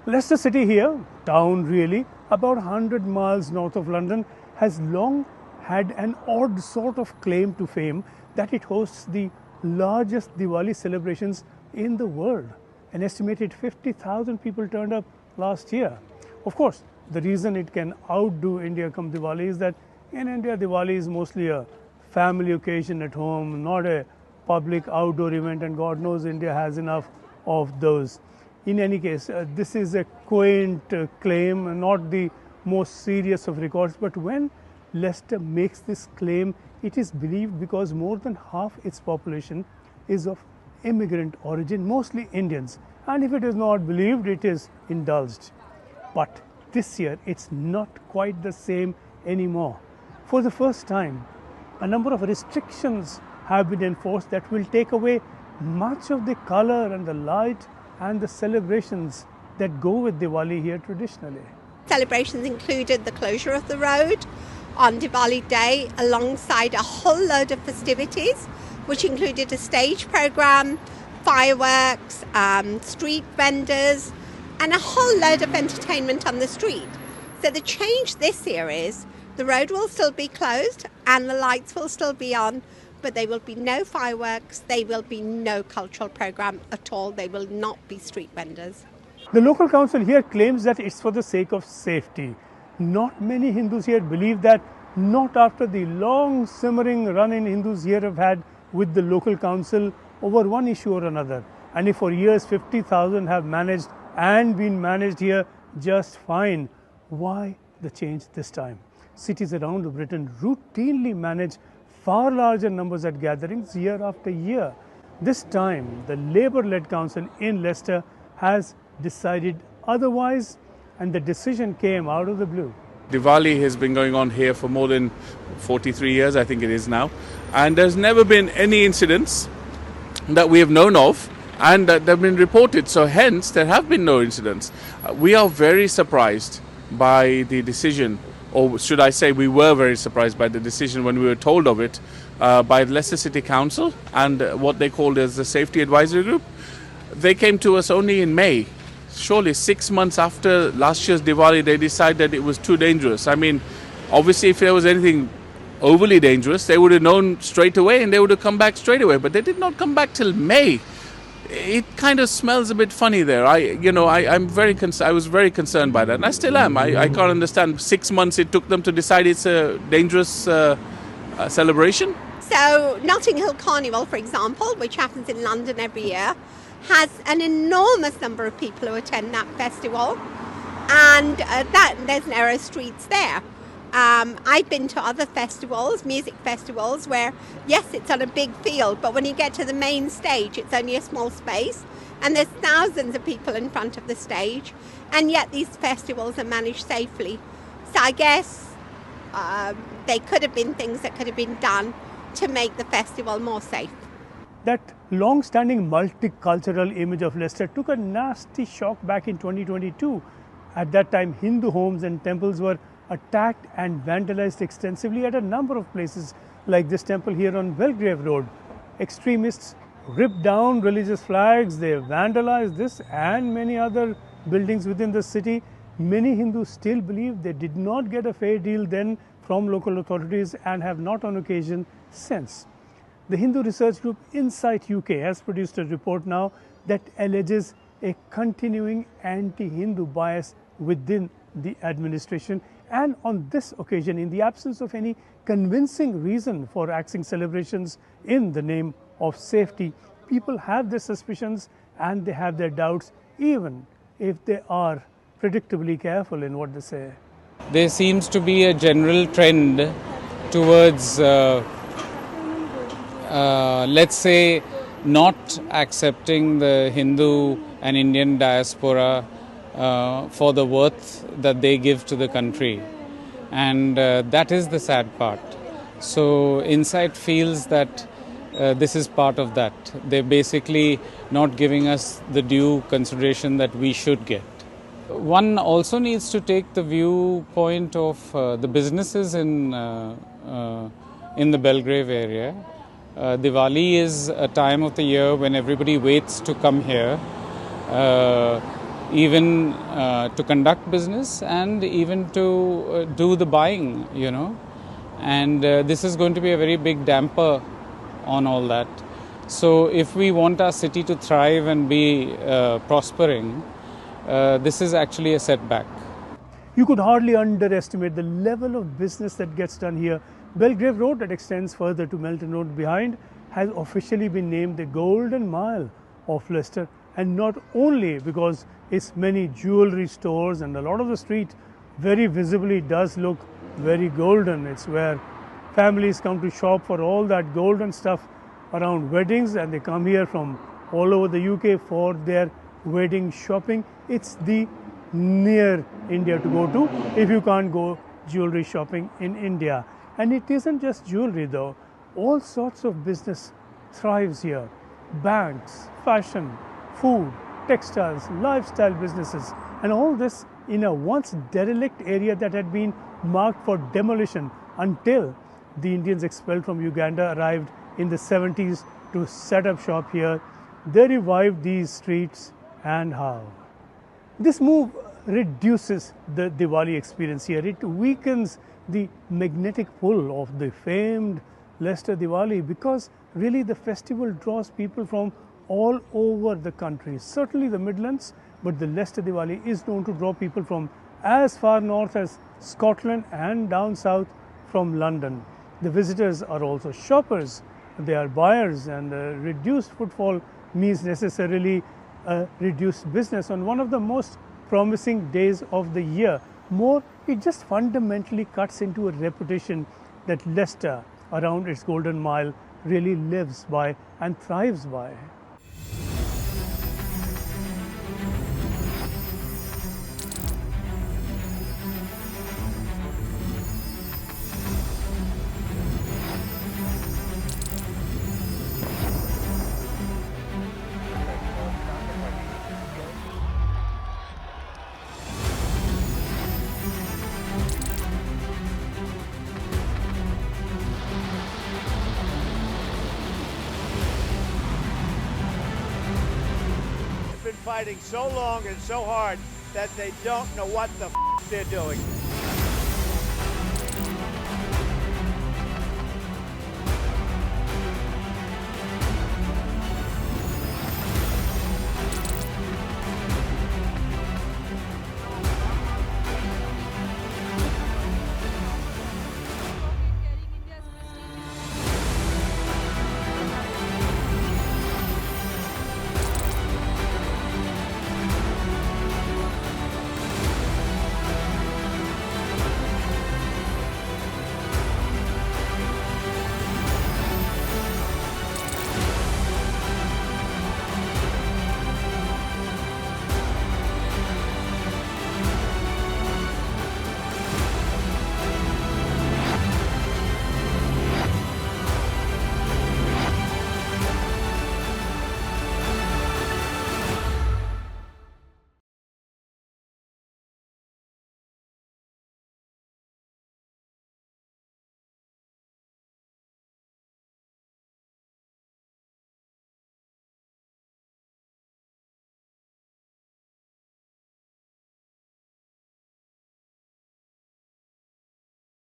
Leicester City here, town really, about 100 miles north of London, has long had an odd sort of claim to fame that it hosts the largest Diwali celebrations in the world. An estimated 50,000 people turned up last year. Of course, the reason it can outdo India come Diwali is that in India, Diwali is mostly a family occasion at home, not a public outdoor event, and God knows India has enough of those. In any case, this is a quaint claim, not the most serious of records, but when Leicester makes this claim, it is believed because more than half its population is of immigrant origin, mostly Indians. And if it is not believed, it is indulged. But this year, it's not quite the same anymore. For the first time, a number of restrictions have been enforced that will take away much of the color and the light and the celebrations that go with Diwali here traditionally. Celebrations included the closure of the road on Diwali Day alongside a whole load of festivities, which included a stage program, fireworks, street vendors, and a whole load of entertainment on the street. So the change this year is the road will still be closed and the lights will still be on, but there will be no fireworks, there will be no cultural program at all, there will not be street vendors. The local council here claims that it's for the sake of safety. Not many Hindus here believe that, not after the long simmering run-in Hindus here have had with the local council over one issue or another. And if for years 50,000 have managed and been managed here just fine, why the change this time? Cities around Britain routinely manage far larger numbers at gatherings year after year. This time, the Labour-led council in Leicester has decided otherwise, and the decision came out of the blue. Diwali has been going on here for more than 43 years, I think it is now, and there's never been any incidents that we have known of and that have been reported, so hence there have been no incidents. We are very surprised by the decision, or should I say we were very surprised by the decision when we were told of it by the Leicester City Council and what they called as the Safety Advisory Group. They came to us only in May. Surely 6 months after last year's Diwali, they decided it was too dangerous. I mean, obviously if there was anything overly dangerous, they would have known straight away and they would have come back straight away. But they did not come back till May. It kind of smells a bit funny there. I was very concerned by that, and I still am. I can't understand 6 months it took them to decide it's a dangerous celebration. So Notting Hill Carnival, for example, which happens in London every year, has an enormous number of people who attend that festival, and there's narrow streets there. I've been to other festivals, music festivals, where yes, it's on a big field, but when you get to the main stage, it's only a small space, and there's thousands of people in front of the stage, and yet these festivals are managed safely. So I guess there could have been things that could have been done to make the festival more safe. That long-standing multicultural image of Leicester took a nasty shock back in 2022. At that time, Hindu homes and temples were attacked and vandalized extensively at a number of places, like this temple here on Belgrave Road. Extremists ripped down religious flags, they vandalized this and many other buildings within the city. Many Hindus still believe they did not get a fair deal then from local authorities and have not on occasion since. The Hindu research group Insight UK has produced a report now that alleges a continuing anti-Hindu bias within the administration. And on this occasion, in the absence of any convincing reason for axing celebrations in the name of safety, people have their suspicions and they have their doubts, even if they are predictably careful in what they say. There seems to be a general trend towards, let's say, not accepting the Hindu and Indian diaspora for the worth that they give to the country, and that is the sad part. So Insight feels that this is part of that. They're basically not giving us the due consideration that we should get. One also needs to take the viewpoint of the businesses in the Belgrave area. Diwali is a time of the year when everybody waits to come here. even to conduct business and even to do the buying, And this is going to be a very big damper on all that. So if we want our city to thrive and be prospering, this is actually a setback. You could hardly underestimate the level of business that gets done here. Belgrave Road, that extends further to Melton Road behind, has officially been named the Golden Mile of Leicester, and not only because its many jewelry stores and a lot of the street very visibly does look very golden. It's where families come to shop for all that golden stuff around weddings, and they come here from all over the UK for their wedding shopping. It's the near India to go to if you can't go jewelry shopping in India. And it isn't just jewelry though. All sorts of business thrives here. Banks, fashion, food, textiles, lifestyle businesses, and all this in a once derelict area that had been marked for demolition until the Indians expelled from Uganda arrived in the 70s to set up shop here. They revived these streets, and how? This move reduces the Diwali experience here. It weakens the magnetic pull of the famed Leicester Diwali, because really the festival draws people from all over the country, certainly the Midlands, but the Leicester Diwali is known to draw people from as far north as Scotland and down south from London. The visitors are also shoppers, they are buyers, and reduced footfall means necessarily reduced business on one of the most promising days of the year. More, it just fundamentally cuts into a reputation that Leicester, around its Golden Mile, really lives by and thrives by. Fighting so long and so hard that they don't know what the they're doing.